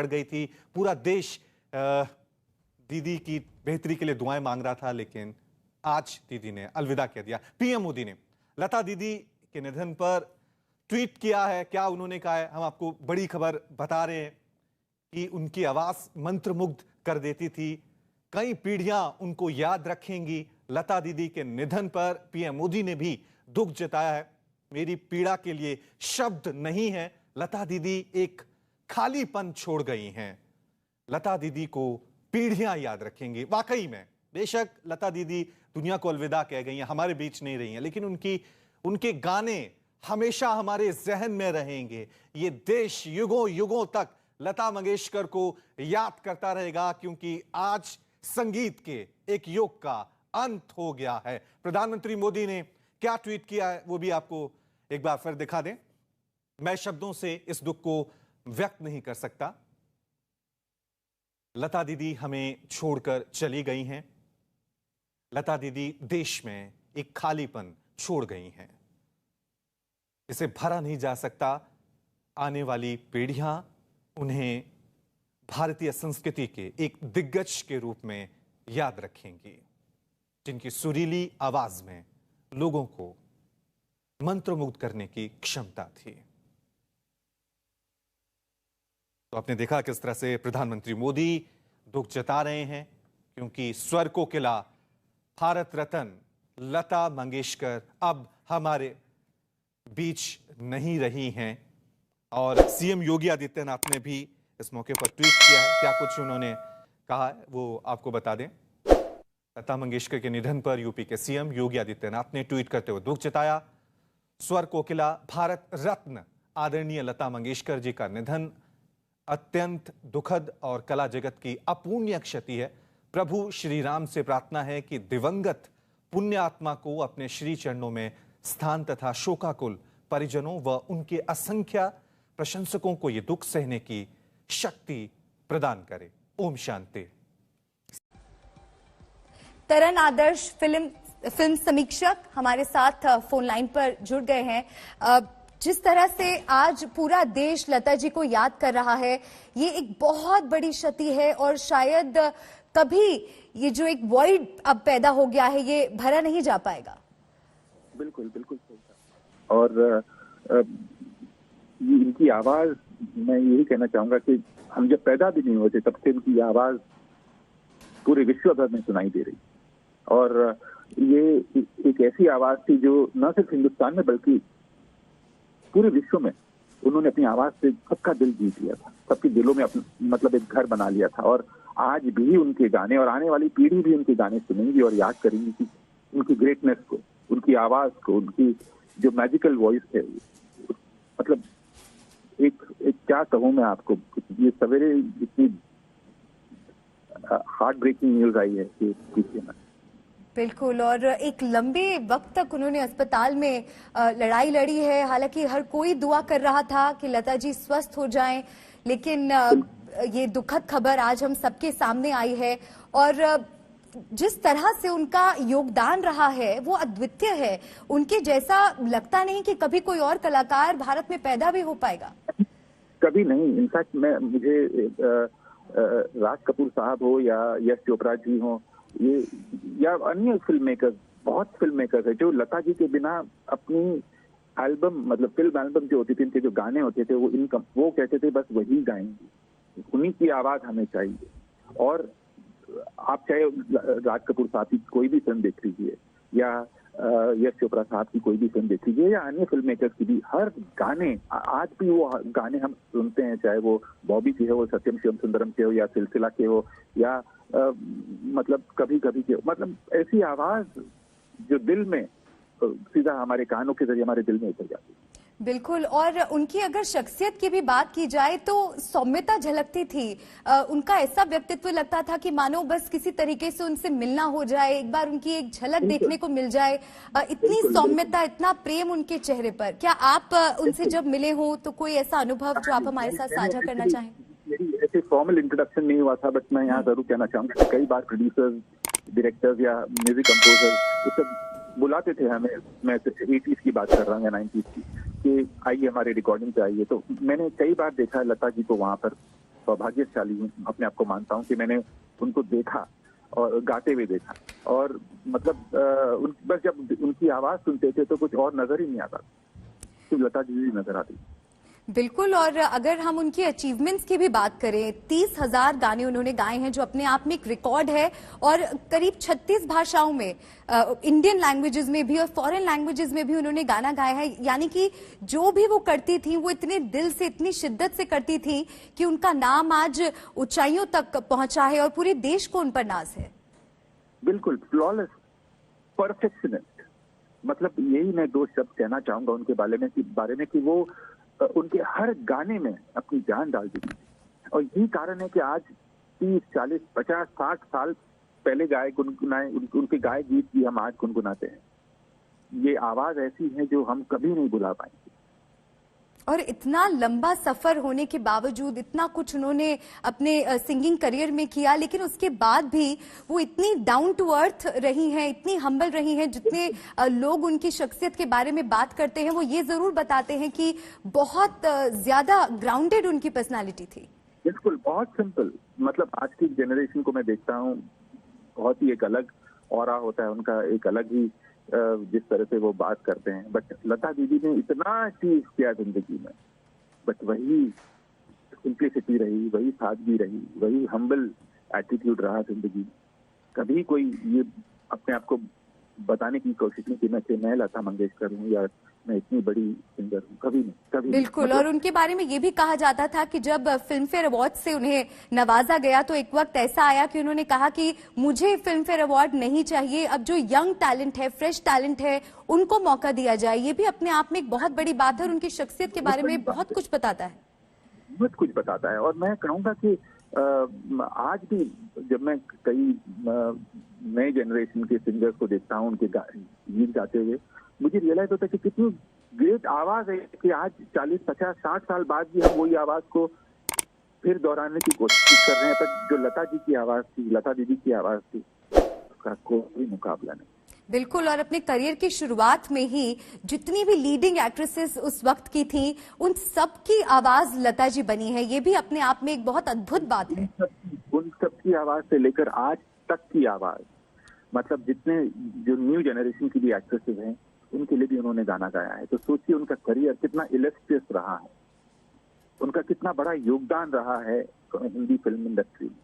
बढ़ गई थी। पूरा देश दीदी की बेहतरी के लिए दुआएं मांग रहा था, लेकिन आज दीदी ने अलविदा कह दिया। पीएम मोदी ने लता दीदी के निधन पर ट्वीट किया है। क्या उन्होंने कहा है, हम आपको बड़ी खबर बता रहे हैं कि उनकी आवाज मंत्रमुग्ध कर देती थी। कई पीढ़ियां उनको याद रखेंगी। लता दीदी के निधन पर पीएम मोदी ने भी दुख जताया है। मेरी पीड़ा के लिए शब्द नहीं है। लता दीदी एक खालीपन छोड़ गई हैं। लता दीदी को पीढ़ियां याद रखेंगी। वाकई में बेशक लता दीदी दुनिया को अलविदा कह गई हैं, हमारे बीच नहीं रही हैं, लेकिन उनके गाने हमेशा हमारे जहन में रहेंगे। ये देश युगों युगों तक लता मंगेशकर को याद करता रहेगा, क्योंकि आज संगीत के एक युग का अंत हो गया है। प्रधानमंत्री मोदी ने क्या ट्वीट किया है वो भी आपको एक बार फिर दिखा दें। मैं शब्दों से इस दुख को व्यक्त नहीं कर सकता। लता दीदी हमें छोड़कर चली गई हैं। लता दीदी देश में एक खालीपन छोड़ गई हैं, इसे भरा नहीं जा सकता। आने वाली पीढ़ियां उन्हें भारतीय संस्कृति के एक दिग्गज के रूप में याद रखेंगी, जिनकी सुरीली आवाज में लोगों को मंत्रमुग्ध करने की क्षमता थी। तो आपने देखा किस तरह से प्रधानमंत्री मोदी दुख जता रहे हैं, क्योंकि स्वर कोकिला भारत रत्न लता मंगेशकर अब हमारे बीच नहीं रही हैं। और सीएम योगी आदित्यनाथ ने भी इस मौके पर ट्वीट किया है। क्या कुछ उन्होंने कहा है वो आपको बता दें। लता मंगेशकर के निधन पर यूपी के सीएम योगी आदित्यनाथ ने ट्वीट करते हुए दुख जताया। स्वर कोकिला भारत रत्न आदरणीय लता मंगेशकर जी का निधन अत्यंत दुखद और कला जगत की अपूर्णीय क्षति है। प्रभु श्री राम से प्रार्थना है कि दिवंगत पुण्य आत्मा को अपने श्री चरणों में स्थान तथा शोकाकुल परिजनों व उनके असंख्य प्रशंसकों को यह दुख सहने की शक्ति प्रदान करे। ओम शांति। तरन आदर्श फिल्म समीक्षक हमारे साथ फोन लाइन पर जुड़ गए हैं। जिस तरह से आज पूरा देश लता जी को याद कर रहा है, ये एक बहुत बड़ी क्षति है और शायद कभी ये जो एक वॉइड अब पैदा हो गया है ये भरा नहीं जा पाएगा। बिल्कुल बिल्कुल सही था। और इनकी आवाज, मैं यही कहना चाहूंगा कि हम जब पैदा भी नहीं होते तब से इनकी आवाज पूरे विश्व भर में सुनाई दे रही। और ये एक ऐसी आवाज थी जो न सिर्फ हिंदुस्तान में बल्कि पूरे विश्व में उन्होंने अपनी आवाज से सबका दिल जीत लिया था, सबके दिलों में मतलब एक घर बना लिया था। और आज भी उनके गाने और आने वाली पीढ़ी भी उनके गाने सुनेंगी और याद करेंगी कि उनकी ग्रेटनेस को, उनकी आवाज को, उनकी जो मैजिकल वॉइस है। मतलब एक क्या कहूं मैं आपको, ये सवेरे इतनी हार्ट ब्रेकिंग न्यूज आई है कि पूछिए ना। बिल्कुल, और एक लंबे वक्त तक उन्होंने अस्पताल में लड़ाई लड़ी है। हालांकि हर कोई दुआ कर रहा था कि लता जी स्वस्थ हो जाएं, लेकिन ये दुखद खबर आज हम सबके सामने आई है। और जिस तरह से उनका योगदान रहा है वो अद्वितीय है। उनके जैसा लगता नहीं कि कभी कोई और कलाकार भारत में पैदा भी हो पाएगा। कभी नहीं। इनफैक्ट मुझे राज कपूर साहब हो या यश चोपड़ा जी हो, ये या अन्य फिल्म मेकर्स, बहुत फिल्म मेकर्स है जो लता जी के बिना अपनी एल्बम, मतलब फिल्म एल्बम जो होती थी, इनके जो गाने होते थे वो कहते थे बस वही गाएंगे, उन्हीं की आवाज हमें चाहिए। और आप चाहे राज कपूर साहब की कोई भी फिल्म देख लीजिए या यश चोपड़ा साहब की कोई भी फिल्म देख लीजिए या अन्य फिल्म मेकर्स की भी, हर गाने आज भी वो गाने हम सुनते हैं, चाहे वो बॉबी की हो, सत्यम शिवम सुंदरम के हो या सिलसिला के हो या मतलब कभी कभी के, मतलब ऐसी आवाज जो दिल में सीधा हमारे कानों के जरिए हमारे दिल में उतर जाती है। बिल्कुल, और उनकी अगर शख्सियत की भी बात की जाए तो सौम्यता झलकती थी। उनका ऐसा व्यक्तित्व लगता था कि मानो बस किसी तरीके से उनसे मिलना हो जाए, एक बार उनकी एक झलक देखने को मिल जाए। इतनी सौम्यता, इतना प्रेम उनके चेहरे पर। क्या आप उनसे जब मिले हो तो कोई ऐसा अनुभव जो आप हमारे साथ साझा करना चाहें? मेरी ऐसे फॉर्मल इंट्रोडक्शन नहीं हुआ था, बट मैं यहाँ जरूर कहना चाहूंगा कई बार प्रोड्यूसर्स, डायरेक्टर्स या म्यूजिक कंपोजर्स बुलाते थे हमें। मैं 80s की बात कर रहा हूँ या 90s की, कि आइए हमारे रिकॉर्डिंग पे आइए। तो मैंने कई बार देखा लता जी को वहां पर सौभाग्यशाली हूँ, अपने आप को मानता हूँ कि मैंने उनको देखा और गाते हुए देखा। और मतलब बस जब उनकी आवाज सुनते थे तो कुछ और नजर ही नहीं आता, सिर्फ लता जी नजर आती। बिल्कुल। और अगर हम उनकी अचीवमेंट्स की भी बात करें, 30,000 गाने उन्होंने गाए हैं जो अपने आप में एक रिकॉर्ड है, और करीब 36 भाषाओं में, इंडियन लैंग्वेजेस में भी और फॉरेन लैंग्वेजेस में भी उन्होंने गाना गाया है। यानी कि जो भी वो करती थी वो इतने दिल से, इतनी शिद्दत से करती थी कि उनका नाम आज ऊंचाइयों तक पहुंचा है और पूरे देश को उन पर नाज है। बिल्कुल फ्लॉलेस, परफेक्शनिस्ट। मतलब यही मैं दो शब्द कहना चाहूंगा उनके बारे में कि वो उनके हर गाने में अपनी जान डाल दी थी। और यही कारण है कि आज 30, 40, 50, 60 साल पहले गाए गुनगुनाए उनके गाए गीत भी हम आज गुनगुनाते हैं। ये आवाज ऐसी है जो हम कभी नहीं भुला पाएंगे। और इतना लंबा सफर होने के बावजूद, इतना कुछ उन्होंने अपने सिंगिंग करियर में किया, लेकिन उसके बाद भी वो इतनी डाउन टू अर्थ रही हैं, इतनी हम्बल रही हैं। जितने लोग उनकी शख्सियत के बारे में बात करते हैं वो ये जरूर बताते हैं कि बहुत ज्यादा ग्राउंडेड उनकी पर्सनालिटी थी। बिल्कुल, बहुत सिंपल। मतलब आज की जनरेशन को मैं देखता हूँ, बहुत ही एक अलग ऑरा होता है उनका, एक अलग ही जिस तरह से वो बात करते हैं। बट लता दीदी ने इतना अचीव किया जिंदगी में, बट वही सिंप्लिसिटी रही, वही सादगी रही, वही हम्बल एटीट्यूड रहा जिंदगी में। कभी कोई ये अपने आप को बताने की कोशिश नहीं की मैं लता मंगेशकर हूँ या मैं इतनी बड़ी सिंगर हूँ, कभी नहीं, कभी बिल्कुल। मतलब, और उनके बारे में ये भी कहा जाता था कि जब फिल्म फेयर अवार्ड से उन्हें नवाजा गया तो एक वक्त ऐसा आया कि उन्होंने कहा कि मुझे फिल्म फेयर अवार्ड नहीं चाहिए, अब जो यंग टैलेंट है, फ्रेश टैलेंट है, उनको मौका दिया जाए। ये भी अपने आप में एक बहुत बड़ी बात है और उनकी शख्सियत के बारे में बहुत कुछ बताता है। बहुत कुछ बताता है। और मैं कहूँगा कि आज भी जब मैं कई नए जनरेशन के सिंगर्स को देखता हूँ उनके गीत गाते हुए, मुझे रियलाइज होता है कि कितनी ग्रेट आवाज है कि आज 40, 50, 60 साल बाद भी हम वही आवाज को फिर दोहराने की कोशिश कर रहे हैं। पर जो लता जी की आवाज थी, लता दीदी की आवाज थी, उसका कोई मुकाबला नहीं। बिल्कुल। और अपने करियर की शुरुआत में ही जितनी भी लीडिंग एक्ट्रेसेस उस वक्त की थी, उन सब की आवाज लता जी बनी है। ये भी अपने आप में एक बहुत अद्भुत बात है। उन सब की आवाज से लेकर आज तक की आवाज, मतलब जितने जो न्यू जनरेशन की भी एक्ट्रेसेस हैं उनके लिए भी उन्होंने गाना गाया है। तो सोचिए उनका करियर कितना इलस्ट्रियस रहा है, उनका कितना बड़ा योगदान रहा है हिंदी फिल्म इंडस्ट्री में।